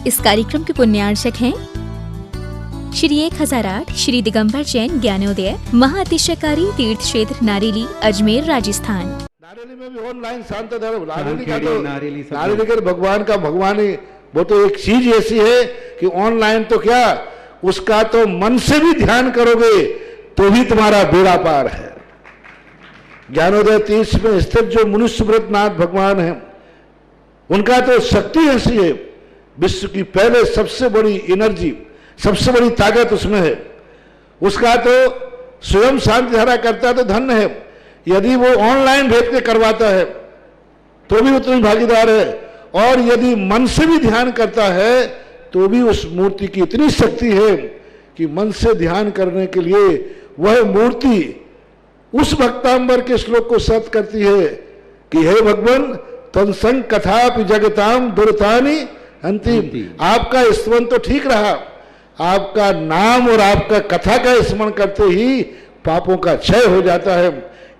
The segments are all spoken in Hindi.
इस कार्यक्रम के पुण्यार्चक हैं श्री 1008 श्री दिगंबर जैन ज्ञानोदय महाअतिशयकारी तीर्थ क्षेत्र नारेली अजमेर राजस्थान। नारेली में भी ऑनलाइन शांत धर्म नारेली का भगवान का भगवान ही वो तो एक चीज ऐसी है कि ऑनलाइन तो क्या उसका तो मन से भी ध्यान करोगे तो भी तुम्हारा बेड़ा पार है। ज्ञानोदय तीर्थ में स्थित जो मुनि सुब्रतनाथ भगवान है उनका तो शक्ति ऐसी है, विश्व की पहले सबसे बड़ी एनर्जी सबसे बड़ी ताकत उसमें है। उसका तो स्वयं शांति धारा करता तो धन्य है, यदि वो ऑनलाइन भेज के करवाता है तो भी उतनी भागीदार है, और यदि मन से भी ध्यान करता है तो भी उस मूर्ति की इतनी शक्ति है कि मन से ध्यान करने के लिए वह मूर्ति उस भक्तांबर के श्लोक को सत्य करती है कि हे भगवान तत्संग कथापि जगताम दुर्तानि अंतिम। आपका स्मरण तो ठीक रहा, आपका नाम और आपका कथा का स्मरण करते ही पापों का क्षय हो जाता है।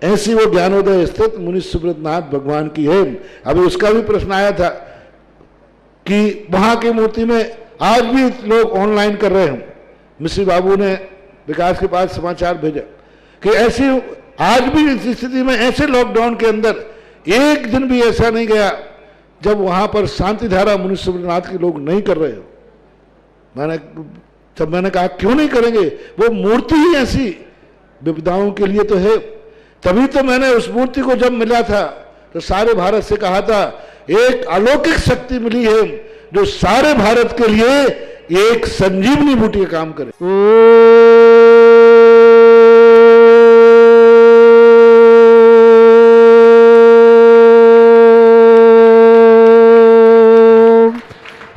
ऐसी वो ज्ञानोदय स्थित मुनि सुब्रतनाथ भगवान की है। अभी उसका भी प्रश्न आया था कि वहां की मूर्ति में आज भी लोग ऑनलाइन कर रहे हैं। मिश्री बाबू ने विकास के पास समाचार भेजा कि ऐसी आज भी इस स्थिति में ऐसे लॉकडाउन के अंदर एक दिन भी ऐसा नहीं गया जब वहां पर शांति धारा मुनि सुब्रतनाथ के लोग नहीं कर रहे हो। मैंने कहा क्यों नहीं करेंगे, वो मूर्ति ही ऐसी विपदाओं के लिए तो है। तभी तो मैंने उस मूर्ति को जब मिला था तो सारे भारत से कहा था एक अलौकिक शक्ति मिली है जो सारे भारत के लिए एक संजीवनी बूटी का काम करे।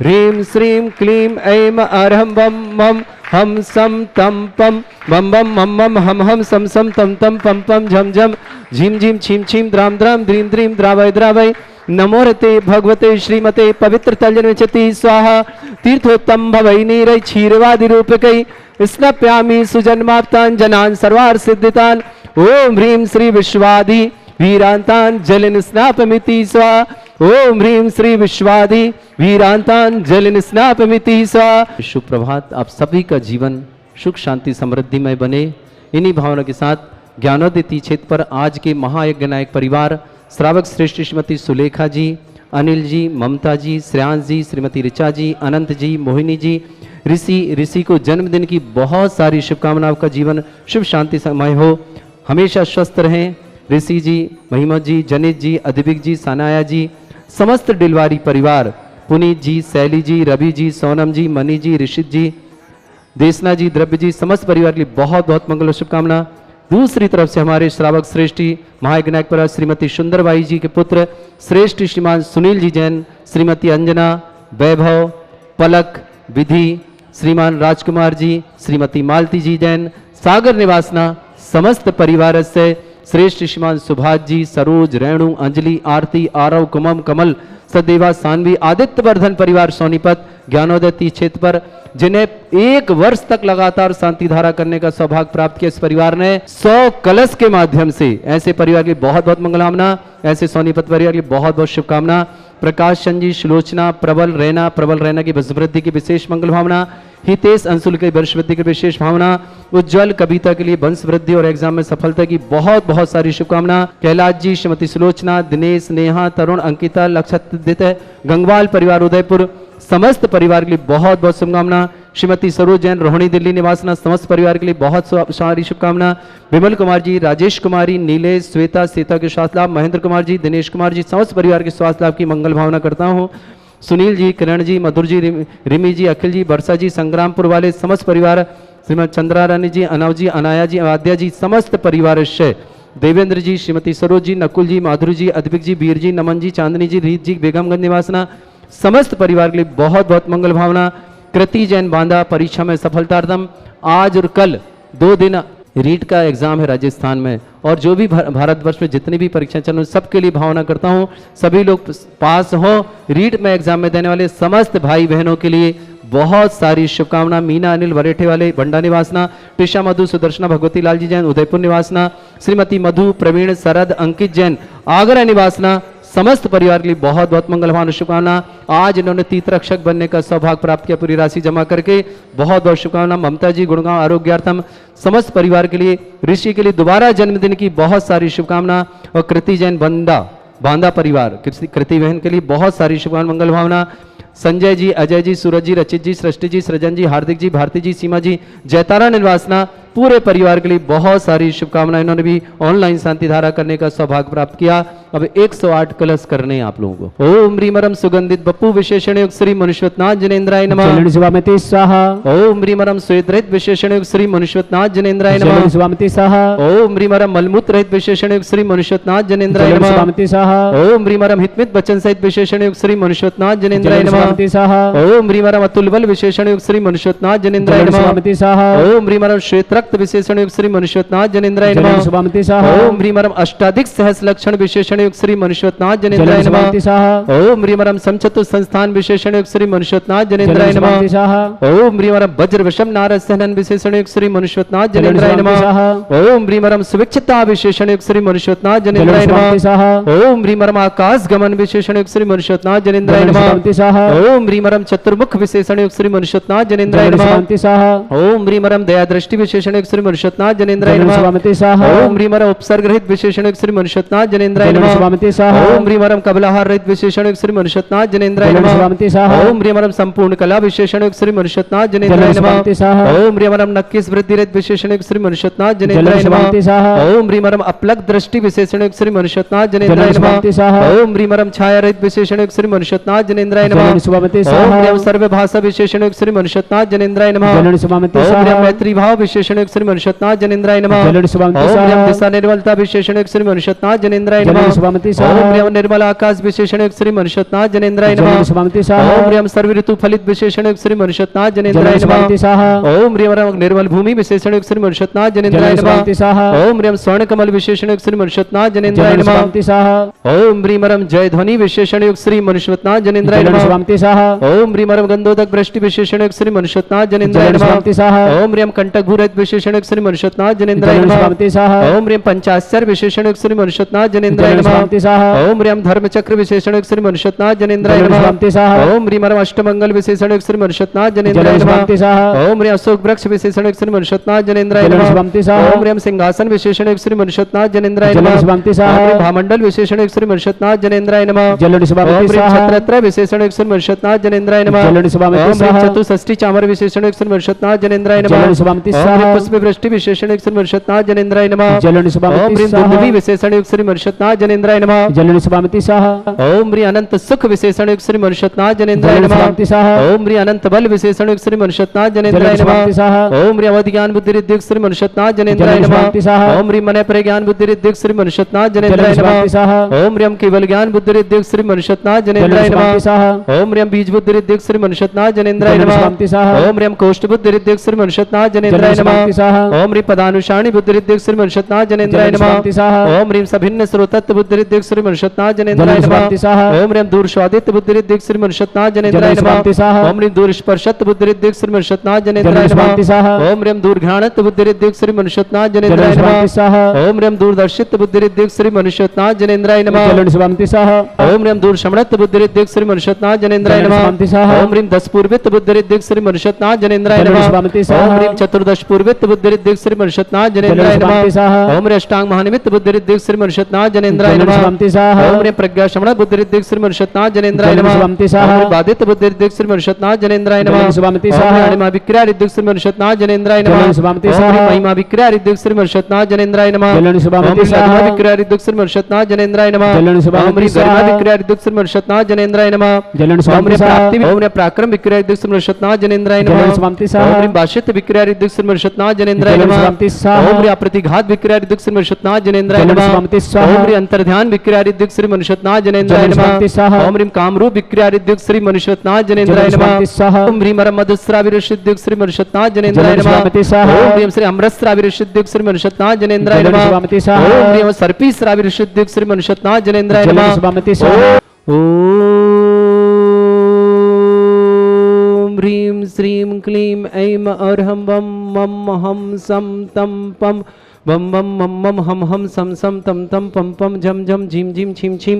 ह्रीं श्रीं क्लीं ऐं अरहं बम मम हम सम तम पम बम बम मम मम हम हम सम सम तम तम पम पम झम झम झीम झीम छीम छीम द्राम द्राम द्रीम द्रीम द्रावय द्रावय नमो रते भगवते श्रीमते पवित्र तल्जनचति स्वाहा तीर्थोत्तम भवै नीरै क्षीरवादि रूपकै स्नप्यामि सुजन्माप्तान् जनान् सर्वार्थ सिद्धितान् ओम ह्रीं श्री विश्वादि वीरांतान् जलिन स्नापमिति स्वाहा ओम ह्रीं श्री विश्वादि वीरांतान् जलिन स्नापमिति स्वाहा। शुभ प्रभात। आप सभी का जीवन सुख शांति समृद्धिमय बने। इन्हीं भावना के साथ ज्ञानोदय तीर्थ क्षेत्र पर आज के महायज्ञ नायक परिवार श्रावक श्रेष्ठ श्रीमती सुलेखा जी, अनिल जी, ममता जी, श्रेयांश जी, श्रीमती ऋचा जी, अनंत जी, मोहिनी जी, ऋषि को जन्मदिन की बहुत सारी शुभकामनाओं का जीवन शुभ शांति समय हो, हमेशा स्वस्थ रहें। ऋषि जी, महिमत जी, जनित जी, अदिविक जी, सनाया जी, समस्त डिलवारी परिवार, पुनीत जी, शैली जी, रवि जी, सोनम जी, मनी जी, ऋषित जी, देशना जी, द्रव्य जी, समस्त परिवार के लिए बहुत बहुत मंगल शुभकामना। दूसरी तरफ से हमारे श्रावक श्रेष्ठी महायज्ञ नायक परिवार श्रीमती सुंदरबाई जी के पुत्र श्रेष्ठ श्रीमान सुनील जी जैन, श्रीमती अंजना, वैभव, पलक, विधि, श्रीमान राजकुमार जी, श्रीमती मालती जी जैन, सागर निवासना समस्त परिवार से श्रेष्ठ श्रीमान सुभाष जी, सरोज, रेणु, अंजलि, आरती, आरव, कुमम, कमल, सदेवा, सानवी, आदित्य वर्धन परिवार सोनीपत ज्ञानोदय तीर्थ क्षेत्र पर जिन्हें 1 वर्ष तक लगातार शांति धारा करने का सौभाग्य प्राप्त किया, इस परिवार ने 100 कलश के माध्यम से ऐसे परिवार की बहुत बहुत मंगलकामना। ऐसे सोनीपत परिवार की बहुत बहुत शुभकामना। प्रकाश चंद जी, सुलोचना, प्रबल रैना की समृद्धि की विशेष मंगल भावना। हितेश अंशुल के वर्ष वृद्धि की विशेष भावना। उज्जवल कविता के लिए वंश वृद्धि और एग्जाम में सफलता की बहुत बहुत सारी शुभकामना। कैलाश जी, श्रीमती सुलोचना, दिनेश, नेहा, तरुण, अंकिता, लक्षित, गंगवाल परिवार उदयपुर समस्त परिवार के लिए बहुत बहुत शुभकामना। श्रीमती सरोज जैन, रोहिणी दिल्ली निवासना समस्त परिवार के लिए बहुत सारी शुभकामना। विमल कुमार जी, राजेश कुमारी, नीलेश, श्वेता, सीता के स्वास्थ्य लाभ, महेंद्र कुमार जी, दिनेश कुमार जी समस्त परिवार के स्वास्थ्य लाभ की मंगल भावना करता हूँ। सुनील जी, किरण जी, मधुर जी, रिमी जी, अखिल जी, वर्षा जी, संग्रामपुर वाले समस्त परिवार, श्रीमती चंद्रा रानी जी, अनव जी, अनाया जी, आद्या जी समस्त परिवार से, देवेंद्र जी, श्रीमती सरोज जी, नकुल जी, माधुरी जी, अद्विक जी, वीर जी, नमन जी, चांदनी जी, रीत जी, बेगमगंज निवासना समस्त परिवार के लिए बहुत बहुत मंगल भावना। कृति जैन बांदा, परीक्षा में सफलतार्थम आज और कल 2 दिन रीट का एग्जाम है राजस्थान में, और जो भी भारतवर्ष में जितनी भी परीक्षाएं चल रही सबके लिए भावना करता हूं सभी लोग पास हो। रीट में एग्जाम में देने वाले समस्त भाई बहनों के लिए बहुत सारी शुभकामना। मीना अनिल वरेठे वाले बंडा निवासना, टिशा मधु, सुदर्शना, भगवती लाल जी जैन उदयपुर निवासना, श्रीमती मधु, प्रवीण, शरद, अंकित जैन आगरा निवासना समस्त परिवार के लिए बहुत बहुत मंगल भावना शुभकामना। आज इन्होंने तीर्थरक्षक बनने का सौभाग्य प्राप्त किया, पूरी राशि जमा करके बहुत बहुत शुभकामना। ममता जी गुड़गांव आरोग्यार्थम समस्त परिवार के लिए, ऋषि के लिए दोबारा जन्मदिन की बहुत सारी शुभकामना। और कृति जैन बांदा परिवार, कृति बहन के लिए बहुत सारी शुभकामना मंगल भावना। संजय जी, अजय जी, सूरज जी, रचित जी, सृष्टि जी, सृजन जी, हार्दिक जी, भारती जी, सीमा जी, जयतारा निवासना, पूरे परिवार के लिए बहुत सारी शुभकामनाएं। इन्होंने भी ऑनलाइन शांति धारा करने का सौभाग्य प्राप्त किया। अब 108 कलश करने हैं आप लोगों को। ओम ह्रीमरम सुगंधित बप्पू विशेषण युक्त श्री मनुष्यनाथ जनेन्द्राय नमः। स्वामिति स्वाहा। ओम ह्रीमरम श्वेत रहित विशेषण युक्त श्री मनुष्यनाथ जनेन्द्राय नमः। स्वामिति स्वाहा। ओम ह्रीमरम मलमूत्र रहित विशेषण युक्त श्री मनुष्यनाथ जनेन्द्राय नमः। स्वामिति स्वाहा। ओम ह्रीमरम हितमित वचन सहित विशेषण युक्त श्री मनुष्यनाथ जनेन्द्राय नमः। स्वामिति स्वाहा। ओम ह्रीमरम अतुल बल विशेषण युक्त श्री मनुष्यनाथ जनेन्द्राय नमः। स्वामिति स्वाहा। ओम ह्रीमरम श्वेत रक्त विशेषण युक्त श्री मनुष्यनाथ जनेन्द्राय नमः। स्वामिति स्वाहा। ओम ह्रीमरम अष्टाधिक सहस्र लक्षण विशेषण युक्त श्री मनुष्यनाथ जनेन्द्राय नमः। स्वामिति स्वाहा। ओम ह्रीमरम समचतुर संस्थान विशेषण युक्त श्री मनुष्यनाथ जनेन्द्राय नमः। स्वामिति स्वाहा। ओम ह्रीमरम वज्र विषम नारद सहनन विशेषण युक्त श्री मनुष्यनाथ जनेन्द्राय नमः। ओम ह्रीमरम सुविक्षता विशेषण युक्त श्री मनुष्यनाथ जनेन्द्राय नमः। ओम ह्रीमरम आकाश गमन विशेषण युक्त श्री मनुष्यनाथ जनेन्द्राय नमः। ओम ह्रीमरम चतुर्मुख विशेषण युक्त श्री मनुष्यनाथ जनेन्द्राय नमः। ओम ह्रीमरम दया दृष्टि विशेषण युक्त श्री मनुष्यनाथ जनेन्द्राय नमः। ओम ह्रीमरम उपसर्ग रहित विशेषण युक्त श्री मनुष्यनाथ जनेन्द्राय नमः। ओम ह्रीमरम कबलाहार रहित विशेषण युक्त श्री मनुष्यनाथ जनेन्द्राय नमः। ओम ह्रीमरम संपूर्ण कला विशेषण युक्त श्री मनुष्यनाथ जनेन्द्राय नमः। ओम ह्रीमरम नक्कीस वृद्धि रहित विशेषण युक्त श्री मनुष्यनाथ जनेन्द्राय नमः। ओम ह्रीमरम अपलक दृष्टि विशेषण युक्त श्री मनुष्यनाथ जनेन्द्राय नमः। ओम ह्रीमरम छाया रहित विशेषण युक्त श्री मनुष्यनाथ जनेन्द्राय नमः। ओम ह्रीम सर्व भाषा विशेषण युक्त श्री मनुष्यनाथ जनेन्द्राय नमः। ओम ह्रीम मैत्री भाव विशेषण युक्त श्री मनुष्यनाथ जनेन्द्राय नमः। ओम ह्रीम दिशा निर्मलता विशेषण युक्त श्री मनुष्यनाथ जनेन्द्राय नमः। ओम ह्रीम निर्मल आकाश विशेषण युक्त श्री मनुष्यनाथ जनेन्द्राय नमः। ओम ह्रीम सर्व ऋतु फलित विशेषण युक्त श्री मनुष्यनाथ जनेन्द्राय नमः। ओम ह्रीम निर्मल भूमि विशेषण युक्त श्री मनुष्यनाथ जनेन्द्राय नमः। ओम ह्रीम स्वर्ण कमल विशेषण युक्त श्री मनुष्यनाथ जनेन्द्राय नमः। ओम ह्रीमरम जय ध्वनि विशेषण युक्त श्री मनुष्यनाथ जनेन्द्राय नमः। ओम ह्रीमरम गंधोदक वृष्टि विशेषण युक्त श्री मनुष्यनाथ जनेन्द्राय नमः। ओम ह्रीम कंटक भूरहित विशेषण युक्त श्री मनुष्यनाथ जनेन्द्राय नमः। ओम ह्रीम पंचाश्चर्य विशेषण युक्त श्री मनुष्यनाथ जनेन्द्राय नमः। ओम ह्रीम धर्म चक्र विशेषण युक्त श्री मनुष्यनाथ जनेन्द्राय नमः। ओम ह्रीमरम अष्टमंगल विशेषण युक्त श्री मनुष्यनाथ जनेन्द्राय नमः। ओम ह्रीम अशोक वृक्ष विशेषण युक्त श्री मनुष्यनाथ जनेन्द्राय नमः। ओम ह्रीम सिंहासन विशेषण युक्त श्री मनुष्यनाथ जनेन्द्राय नमः। ओम ह्रीम भामंडल विशेषण युक्त श्री मनुष्यनाथ जनेन्द्राय नमः। ओम ह्रीम छत्रत्र विशेषण युक्त श्री मनुष्यनाथ जनेन्द्राय नमः। ओम ह्रीम चतुष्षष्टि चामर विशेषण युक्त श्री मनुष्यनाथ जनेन्द्राय नमः। ओम ह्रीम पुष्प वृष्टि विशेषण युक्त श्री मनुष्यनाथ जनेन्द्राय नमः। ओम ह्रीम दुंदुभि विशेषण युक्त श्री मनुष्यनाथ जनेन्द्राय नमः। ओम ह्रीम अनंत सुख विशेषण युक्त श्री मनुष्यनाथ जनेन्द्राय नमः। ओम ह्रीम अनंत बल विशेषण युक्त श्री मनुष्यनाथ जनेन्द्राय नमः। ओम ह्रीम अवधि ज्ञान बुद्धि रिद्धि युक्त श्री मनुष्यनाथ जनेन्द्राय नमः। ओम ह्रीम मन प्रज्ञान बुद्धि रिद्धि युक्त श्री मनुष्यनाथ जनेन्द्राय नमः। ओम ह्रीम केवल ज्ञान बुद्धि रिद्धि युक्त श्री मनुष्यनाथ जनेन्द्राय नमः। ओम ह्रीम बीज बुद्धि रिद्धि युक्त श्री मनुष्यनाथ जनेन्द्राय नमः। ओम ह्रीम कोष्ठ बुद्धि रिद्धि युक्त श्री मनुष्यनाथ जनेन्द्राय नमः। ओम ह्रीम पदानुषाणी बुद्धि रिद्धि युक्त श्री मनुष्यनाथ जनेन्द्राय नमः। ओम ह्रीम सभिन्न स्रोतत्व बुद्धि रिद्धि युक्त श्री मनुष्यनाथ जनेन्द्राय नमः। ओम ह्रीम दूर स्वादित्य बुद्धि रिद्धि युक्त श्री मनुष्यनाथ जनेन्द्राय नमः। ओम ह्रीम दूर स्पर्शत्व बुद्धि रिद्धि युक्त श्री मनुष्यनाथ जनेन्द्राय नमः। ओम ह्रीम दूर घ्राणत्व बुद्धि रिद्धि युक्त श्री मनुष्यनाथ जनेन्द्राय नमः। ओम ह्रीम दूर दर्शित्व बुद्धि रिद्धि युक्त श्री मनुष्यनाथ जनेन्द्राय नमः। ओम ह्रीम दूर शमणत्व बुद्धि रिद्धि युक्त श्री मनुष्यनाथ जनेन्द्राय नमः। ओम ह्रीम दस पूर्वित बुद्धि रिद्धि युक्त श्री मनुष्यनाथ जनेन्द्राय नमः। ओम ह्रीम चतुर्दश पूर्वित बुद्धि रिद्धि युक्त श्री मनुष्यनाथ जनेन्द्राय नमः। ओम ह्रीम अष्टांग महानिमित्त बुद्धि रिद्धि युक्त श्री मनुष्यनाथ जनेन्द्राय नमः। ओम ह्रीम प्रज्ञा शमण बुद्धि रिद्धि युक्त श्री मनुष्यनाथ जनेन्द्राय नमः। ओम ह्रीम बाधित बुद्धि रिद्धि युक्त श्री मनुष्यनाथ जनेन्द्राय नमः। ओम ह्रीम अणिमा विक्रिया रिद्धि युक्त श्री मनुष्यनाथ जनेन्द्राय नमः। ओम ह्रीम महिमा विक्रिया रिद्धि युक्त श्री मनुष्यनाथ जनेन्द्राय नमः। ओम ह्रीम लघुमा विक्रिया रिद्धि युक्त श्री मनुष्यनाथ जनेन्द्राय नमः। ओम ह्रीम गरिमा विक्रिया रिद्धि युक्त श्री मनुष्यनाथ जनेन्द्राय नमः। ओम ह्रीम प्राप्ति ओम ह्रीम पराक्रम विक्रिया रिद्धि युक्त श्री मनुष्यनाथ जनेन्द्राय नमः। ओम ह्रीम भाषित विक्रिया रिद्धि युक्त श्री मनुष्यनाथ जनेन्द्राय नमः। ओम ह्रीम प्रतिघात विक्रिया रिद्धि युक्त श्री मनुष्यनाथ जनेन्द्राय नमः। ओम ह्रीम अंतर्ध्यान विक्रिया रिद्धि युक्त श्री मनुष्यनाथ जनेन्द्राय नमः। ओम ह्रीम कामरूप विक्रिया रिद्धि युक्त श्री मनुष्यनाथ जनेन्द्राय नमः। ओम ह्रीम मधुस्रावी ऋषिद्धि युक्त श्री मनुष्यनाथ जनेन्द्राय नमः। ओम ह्रीम श्री अमृतस्रावी ऋषिद्धि युक्त श्री मनुष्यनाथ जनेन्द्राय नमः। ओम ह्रीम सर्पी स्रावी ऋषिद्धि युक्त श्री मनुष्यनाथ जनेन्द्राय नमः। ओम ह्रीम श्रीम क्लीम ऐम अर्हं वम मम हम सम तम पम वम वम मम मम हम हम सम सम तम तम पम पम झम झम झीम झीम छीम छीम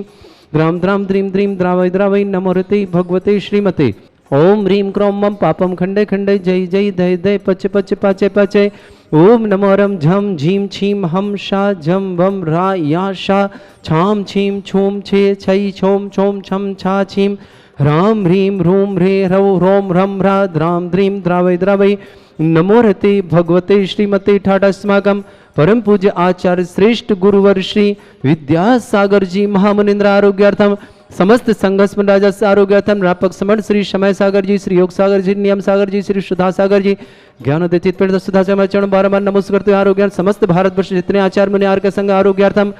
द्राम द्राम द्रीम द्रीम द्रावय द्रावय नमोरते भगवते श्रीमते ओम ह्रीं क्रोम मम पापम खंडे खंडे जय जय दय दय पच पच पाचे पाचे ओम नमो रम झम झीम छीम हम शा झम वम रा या शा छाम छीम छूम छे छई छोम छोम छम छा छीम ह्राम ह्रीं ह्रूम ह्रे ह्रौ ह्रोम ह्रम ह्रा द्राम द्रीम द्रावय द्रावय नमोरते भगवते श्रीमते ठाटास्माकम परम पूज्य आचार्य श्रेष्ठ गुरुवर श्री विद्यासागर जी महामुनिंद्र आरोग्यार्थम समस्त संघस्मन राजस्व आरोग्यार्थम रापक समर्थ श्री समय सागर जी, श्री योग सागर जी, नियम सागर जी, श्री सुधा सागर जी, ज्ञानोदय चित्त सुधा से चरण बारंबार नमस्कार करते आरोग्य समस्त भारतवर्ष जितने आचार्य मुनि आर्य संघ आरोग्यार्थम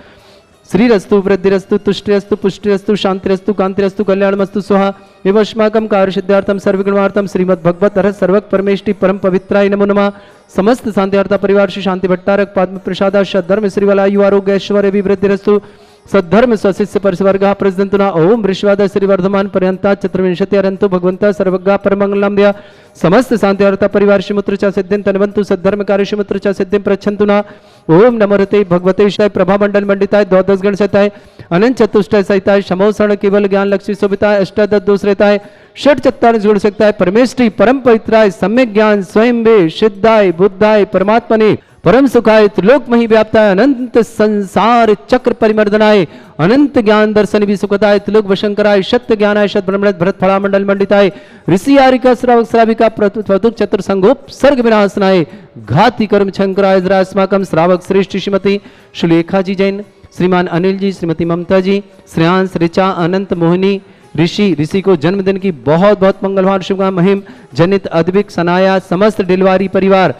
श्री रस्तु वृद्धिरस्तु तुष्टिरस्तु पुष्टिरस्तु शांतिरस्तु कांतिरस्तु कल्याणमस्तु स्वाहा विवस्माकम कार्य सिद्धार्थम सर्वगुणार्थम श्रीमद् भगवत अरहत सर्वक परमेष्टि परम पवित्राय नमो नमः समस्त शांतिर्ता परिवार श्री शांति भट्टारक पद्म प्रसाद धर्म श्रीवलायु आरोग्य ऐश्वर्य विवृद्धिरस्तु सद्धर्म स्वशिष्य परिस्वर्ग प्रजंतुना ओम ऋषवाद श्री वर्धमान पर्यंता चतुर्विंशति अरंतो भगवंता सर्वज्ञ परमंगलम दिया समस्त शांति अर्थ परिवार शिमुत्र च सिद्धिं तनवंतु सद्धर्म कार्य शिमुत्र च सिद्धिं प्रच्छन्तुना ओम नमोरते भगवते शिवाय प्रभा मंडल मंडिताय द्वादश गण सहिताय अनंत चतुष्टय सहिताय समोसरण केवल ज्ञान लक्ष्मी शोभिताय अष्टादश दोषरेताय षट चत्तार जुड़ सकता है परमेष्टि परम पवित्राय सम्यक ज्ञान स्वयं वे सिद्धाय बुद्धाय परमात्मने परम सुखाय त्रिलोकमहि व्याप्ताय अनंत संसार चक्र परिमर्दनाय अनंत ज्ञान दर्शन भी सुखदाय त्रिलोक वशंकराय सत्य ज्ञानाय शत ब्रह्मणत भरत फला मंडल मंडिताय ऋषि आरिका श्रावक श्राविका प्रतुक चतुर संगोप सर्ग विनाशनाय घाति कर्म शंकराय अस्माकम श्रावक श्रेष्ठ श्रीमती सुलेखा जी जैन, श्रीमान अनिल जी, श्रीमती ममता जी, श्रेयांश, ऋचा, अनंत, मोहिनी, ऋषि को जन्मदिन की बहुत बहुत मंगलवार शुभकामनाएं। महिम जनित अद्विक सनाया समस्त डिलवारी परिवार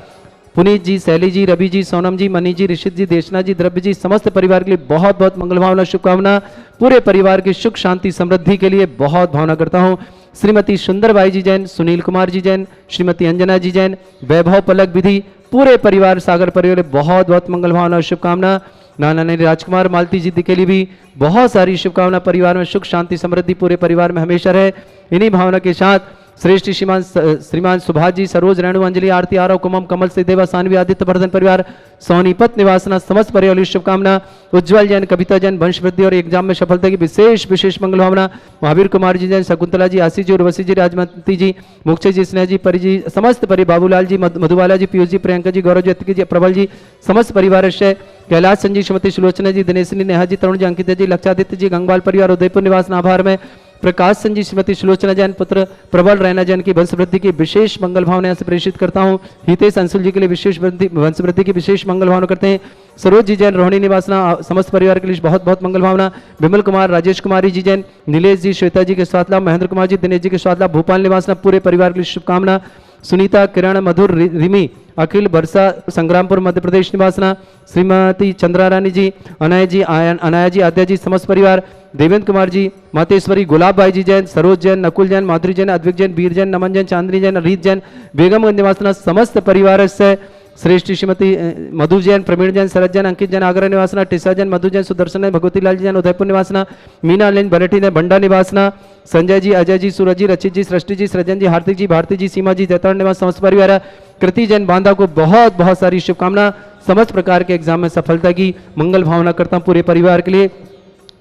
पुनीत जी, शैली जी, रवि जी, सोनम जी, मनी जी, ऋषित जी, देशना जी, द्रव्य जी समस्त परिवार के लिए बहुत बहुत मंगल भावना शुभकामना। पूरे परिवार की सुख शांति समृद्धि के लिए बहुत भावना करता हूँ। श्रीमती सुंदरबाई जी जैन, सुनील कुमार जी जैन, श्रीमती अंजना जी जैन, वैभव पलक विधि पूरे परिवार सागर परिवार बहुत बहुत मंगल भावना शुभकामना। नाना ने राजकुमार मालती जी के लिए भी बहुत सारी शुभकामना। परिवार में सुख शांति समृद्धि पूरे परिवार में हमेशा रहे। इन्हीं भावना के साथ श्रेष्ठ श्रीमान सुभाष जी, सरोज, रेणु, अंजलि, आरती, आरव, कुमम, कमल से देवा, सानवी, आदित्य वर्धन परिवार सोनीपत निवासना समस्त परिवार की शुभकामना। उज्जवल जैन, कविता जैन वंश वृद्धि और एग्जाम में सफलता की विशेष मंगल भावना। महावीर कुमार जी जैन, शकुंतला जी, आशीष जी, उर्वशी जी, राजमती जी, मुक्षय जी, स्नेह जी, परि जी समस्त परि, बाबूलाल जी, मधुबाला जी, पीयूष जी, प्रियंका जी, गौरव जी, अतिकी जी, प्रबल जी समस्त परिवार से कैलाश संजी, श्रीमती सुलोचना जी, दिनेशनी, नेहा जी, तरुण जी, अंकिता जी, लक्षादित्य जी, गंगवाल परिवार उदयपुर निवास नाभार में प्रकाश संजी, श्रीमती सुलोचना जैन, पुत्र प्रबल रैना जैन की वंश वृद्धि की विशेष मंगल भावना यहाँ से प्रेषित करता हूँ। हितेश अंशुल जी के लिए विशेष वंश वृद्धि की विशेष मंगल भावना करते हैं। सरोज जी जैन, रोहिणी निवासना समस्त परिवार के लिए बहुत बहुत मंगल भावना। विमल कुमार, राजेश कुमारी जी जैन, नीलेश जी, श्वेता जी के स्वाद लाभ, महेंद्र कुमार जी, दिनेश जी के स्वाद लाभ, भोपाल निवासना पूरे परिवार के लिए शुभकामना। सुनीता, किरण, मधुर, रिमी, अखिल, बरसा, संग्रामपुर मध्य प्रदेश निवासना। श्रीमती चंद्रा रानी जी, अनाया जी, अनाया जी, आद्या जी समस्त परिवार। देवेंद्र कुमार जी, मातेश्वरी, गुलाब भाई जी जैन, सरोज जैन, नकुल जैन, माधुरी जैन, अद्विक जैन, वीर जैन, नमन जैन, चांदनी जैन, रीत जैन, बेगमगंज निवासना समस्त परिवार से श्रेष्ठ श्रीमती मधु जैन, प्रवीण जैन, शरद जैन, अंकित जैन, आगरा निवासना, टिसा जैन, मधु जैन, सुदर्शन जैन, भगवती लाल जैन, उदयपुर निवासना, मीना लेन, बरेठी ने बंडा निवासना, संजय जी, अजय जी, सूरज जी, रचित जी, सृष्टि जी, सृजन जी, हार्दिक जी, भारती जी, सीमा जी, जैतरण निवास समस्त परिवार। कृति जैन बांदा को बहुत बहुत सारी शुभकामना। समस्त प्रकार के एग्जाम में सफलता की मंगल भावना करता हूँ पूरे परिवार के लिए।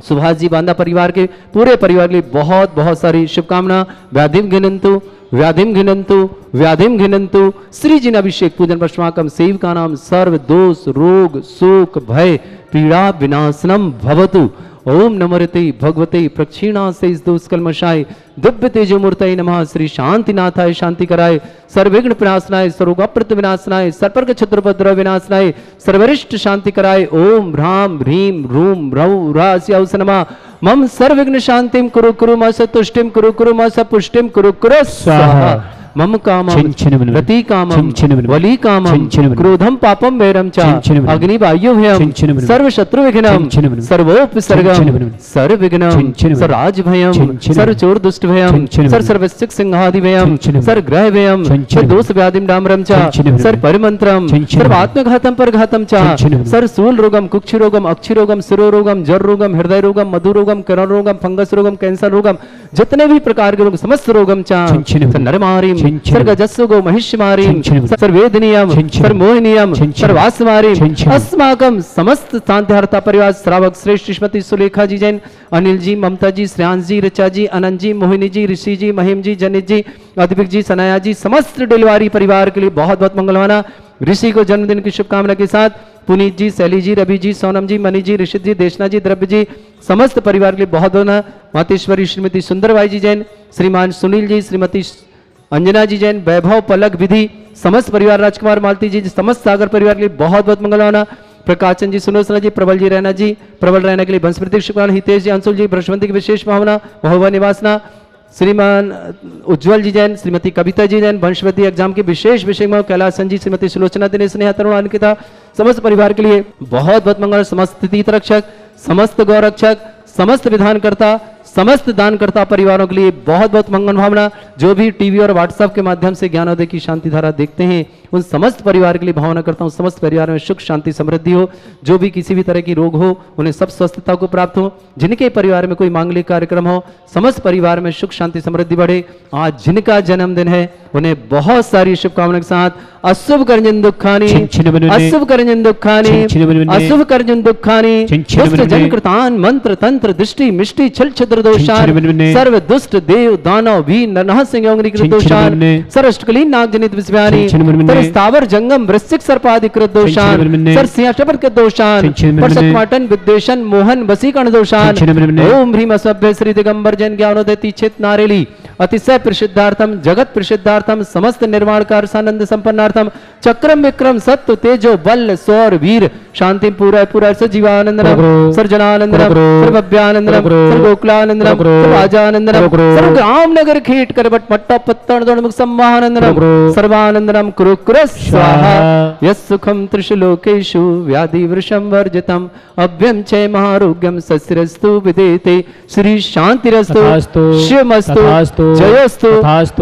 सुभाष जी बांदा परिवार के पूरे परिवार के लिए बहुत बहुत सारी शुभकामना। व्याधिम घिनंतु व्याधिम घिनंतु व्याधिम घिनंतु श्री जिन अभिषेक पूजन पश्वाकम सेविका नाम सर्व दोष रोग शोक भय पीड़ा विनाशनम भवतु। ओम नमोरते भगवते प्रक्षीणा से इस दोष कलमशाय दिव्य तेजो मूर्तये नमः। श्री शांतिनाथाय शांति कराय, सर्वविघ्न विनाशनाय, सर्वोपप्रत विनाशनाय, सर्पर्क छत्रुपद्रव विनाशनाय, सर्वरिष्ट शांति कराय। ओम ह्राम ह्रीम रूम रौ रास्याउस नमः। मम सर्वविघ्न शांतिम कुरु कुरु म सतुष्टिम कुरु कुरु म सपुष्टिम कुरु कुरु स्वाहा। मम कामं रति कामं वली कामं क्रोधम पापम वैरम च अग्निवायुभयं सर्वशत्रुविघ्नं सर्वोपसर्गं सर्वविघ्नं सर्वराजभयं सर्वचोरदुष्टभयं सर्वसिक सिंहादिभयं सर्वग्रहभयं सर्वदोषव्याधिं डामरं च सर्वपरिमन्त्रं सर्वात्मघातं परघातं च सर्वशूलरोगं कुक्षिरोगं अक्षिरोगं शिरोरोगं जररोगं हृदयरोगं मधुरोगं करणरोगं फंगस रोगं कैंसर रोगं जितने भी प्रकार के रोग समस्त रोगं च नरमारी छिंछिण। सर्गजस्सु गो महिष्मारीं छिंछिण। सर्वेदनीयं छिंछिण। सर्वमोहिनीयं छिंछिण। सर्वास्मारीं छिंछिण। अस्माकं समस्त शांतिहर्ता परिवार श्रावक श्रेष्ठ श्रीमती सुलेखा जी जैन, अनिल जी, ममता जी, श्रेयांश जी, ऋचा जी, अनंत जी, मोहिनी जी, ऋषि जी, महिम जी, जनित जी, अद्विक जी, सनाया जी, समस्त डिलवारी परिवार के लिए बहुत बहुत मंगलवाना। ऋषि को जन्मदिन की शुभकामना के साथ पुनीत जी, शैली जी, रवि जी, सोनम जी, मनी जी, ऋषित जी, देशना जी, द्रव्य जी, समस्त परिवार के लिए बहुत बहुत। मातेश्वरी श्रीमती सुंदरबाई जी जैन, श्रीमान सुनील जी, श्रीमती अंजना जी जैन, वैभव पलक विधि, समस्त परिवार, राजकुमार मालती जी, समस्त सागर परिवार के लिए बहुत बहुत मंगलवाना। प्रकाशन जी, सुनोसना जी, प्रबल जी, रैना जी, प्रबल रैना के लिए वंशप्रतीक शुभकामना। हितेश जी, अंशुल जी, बृहस्पति की विशेष भावना, महोबा निवासना। श्रीमान उज्जवल जी जैन, श्रीमती कविता जी जैन, वंशवती एग्जाम की विशेष विषय में कैलाश जी, श्रीमती सुलोचना दिनेश, स्नेहा तरुण अंकिता, समस्त परिवार के लिए बहुत बहुत मंगल। समस्त तीर्थ रक्षक, समस्त गौरक्षक, समस्त विधानकर्ता, समस्त दानकर्ता परिवारों के लिए बहुत बहुत मंगल भावना। जो भी टीवी और व्हाट्सएप के माध्यम से ज्ञानोदय की शांति धारा देखते हैं, उन समस्त परिवार के लिए भावना करता हूँ समस्त परिवार में सुख शांति समृद्धि हो। जो भी किसी भी तरह की रोग हो, उन्हें सब स्वस्थता को प्राप्त हो। जिनके परिवार में कोई मांगलिक कार्यक्रम हो, समस्त परिवार में सुख शांति समृद्धि बढ़े। आज जिनका जन्मदिन है, उन्हें बहुत सारी शुभकामना के साथ अशुभ कर्जन दुखानी, अशुभ कर्जन दुखानी, अशुभ कर्जन दुखानी, दुष्ट जन कृतान मंत्र तंत्र दृष्टि मिष्टि छल छद्र दोषान, सर्व दुष्ट देव दानव भी नरह संयोगनी कृत दोषान, सरष्टकलीन नाग जनित विस्व्यानी, तर स्थावर जंगम वृश्चिक सर्पादि कृत दोषान, सर सिंह शपथ कृत दोषान, परशक पाटन विद्वेषण मोहन वसीकरण दोषान। ओम ह्रीम असभ्य श्री दिगंबर जैन ज्ञानोदय तीक्षित नारेली अतिशय प्रसिद्धार्थम जगत प्रसिद्धार्थम समस्त निर्माण कारसानंद संपन्नार्थम चक्रम विक्रम सत्व तेजो बल सौर वीर शांति पूरा पूरा सजीवानंदनम सर्जनानंदनम सर्वभ्यानंदनम सर्वगोकुलानंदनम सर्वाजानंदनम सर्वग्राम नगर खेट करबट मट्टा पत्तन दोणमुख सम्मानंदनम सर्वानंदनम कुरु कुरु स्वाहा यस्सुखम त्रिशलोकेषु व्याधि वृषम वर्जितम अभ्यम च महारोग्यम सस्रस्तु विदेते श्री शांतिरस्तु शिवमस्तु जयोस्तु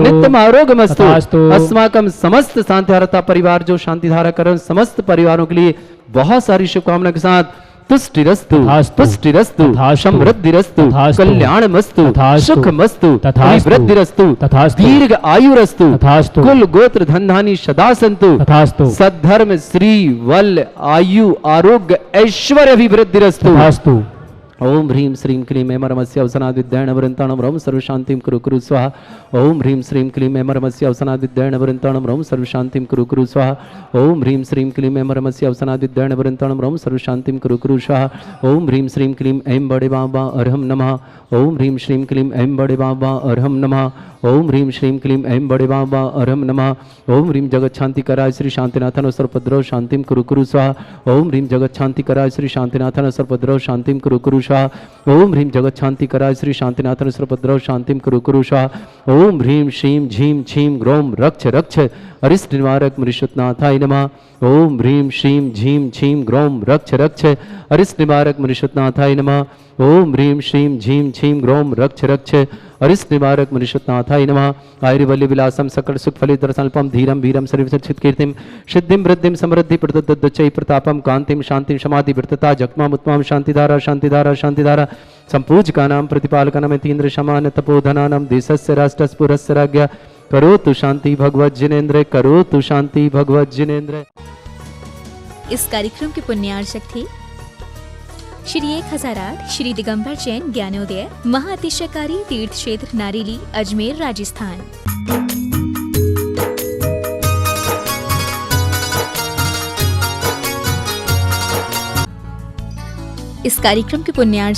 नित्यम आरोग्यमस्तु। अस्माकं समस्त शांतिधारता परिवार जो शांति धारा कर समस्त परिवारों के लिए बहुत सारी शुभकामना के साथ तुष्टिरस्तु पुष्टिरस्तु समृद्धिरस्तु कल्याणमस्तु सुखमस्तु वृद्धिरस्तु दीर्घ आयुरस्तु कुल गोत्र धन धानी सदा संतु सद्धर्म श्री वल आयु आरोग्य ऐश्वर्य अभिवृद्धिरस्तु। ओम ह्रीम श्रीम क्लीम एमरमस्य अवसनाद विद्याण वृंताणम रोम सर्व शांतिम कुरु कुरु स्वाहा। ओम ह्रीम श्रीम क्लीम एमरमस्य अवसनाद विद्याण वृंताणम रोम सर्व शांतिम कुरु कुरु स्वाहा। ओम ह्रीम श्रीम क्लीम एमरमस्य अवसनाद विद्याण वृंताणम रोम सर्व शांतिम कुरु कुरु स्वाहा। ओम ह्रीम श्रीम क्लीम ऐं बड़े बाबा अरहम नमः। ओम ह्रीम श्रीम क्लीम ऐं बड़े बाबा अरहम नमः। ओम ह्रीम श्रीम क्लीम ऐं बड़े बाबा अरहम नमः। ओम ह्रीम जगत शांति कराय श्री शांतिनाथन सर्वपद्रव शांतिम कुरु कुरु स्वाहा। ओम ह्रीम जगत शांति कराय श्री शांतिनाथन सर्वपद्रव शांतिम कुरु कुरु स्वाहा। ओम ह्रीम जगत शांति कराय श्री शांतिनाथन सर्वपद्रव शांतिम कुरु कुरु स्वाहा। ओम ह्रीम श्रीम झीम छीम ग्रोम रक्ष रक्ष अरिष्ट निवारक मृषुतनाथाय नमः। ओम ह्रीम श्रीम झीम छीम ग्रोम रक्ष रक्ष अरिष्ट निवारक मृषुतनाथाय नमः। ओम ह्रीम श्रीम झीम छीम ग्रोम रक्ष रक्ष अरिष्ट निवारक मृषुतनाथाय नमः। आयुर्वल्य विलासम सकल सुख फलित रसल्पम धीरम वीरम सर्वसिद्ध कीर्तिम सिद्धिम वृद्धिम समृद्धि प्रदद्दच्चै प्रतापम कांतिम शांतिम समाधि वृत्तता जगमाम उत्तमाम शांतिधारा शांतिधारा शांतिधारा संपूजकानां प्रतिपालकानां यतीन्द्र समान तपोधनानां देशस्य राष्ट्रस्य पुरस्य राज्ञा करोतु शांति भगवत जिनेन्द्र करोतु शांति भगवत जिनेन्द्र। इस कार्यक्रम के पुण्यार्चक थे श्री 1008 श्री दिगंबर जैन ज्ञानोदय महाअतिशयकारी तीर्थ क्षेत्र नारेली अजमेर राजस्थान। इस कार्यक्रम के पुण्यार्चक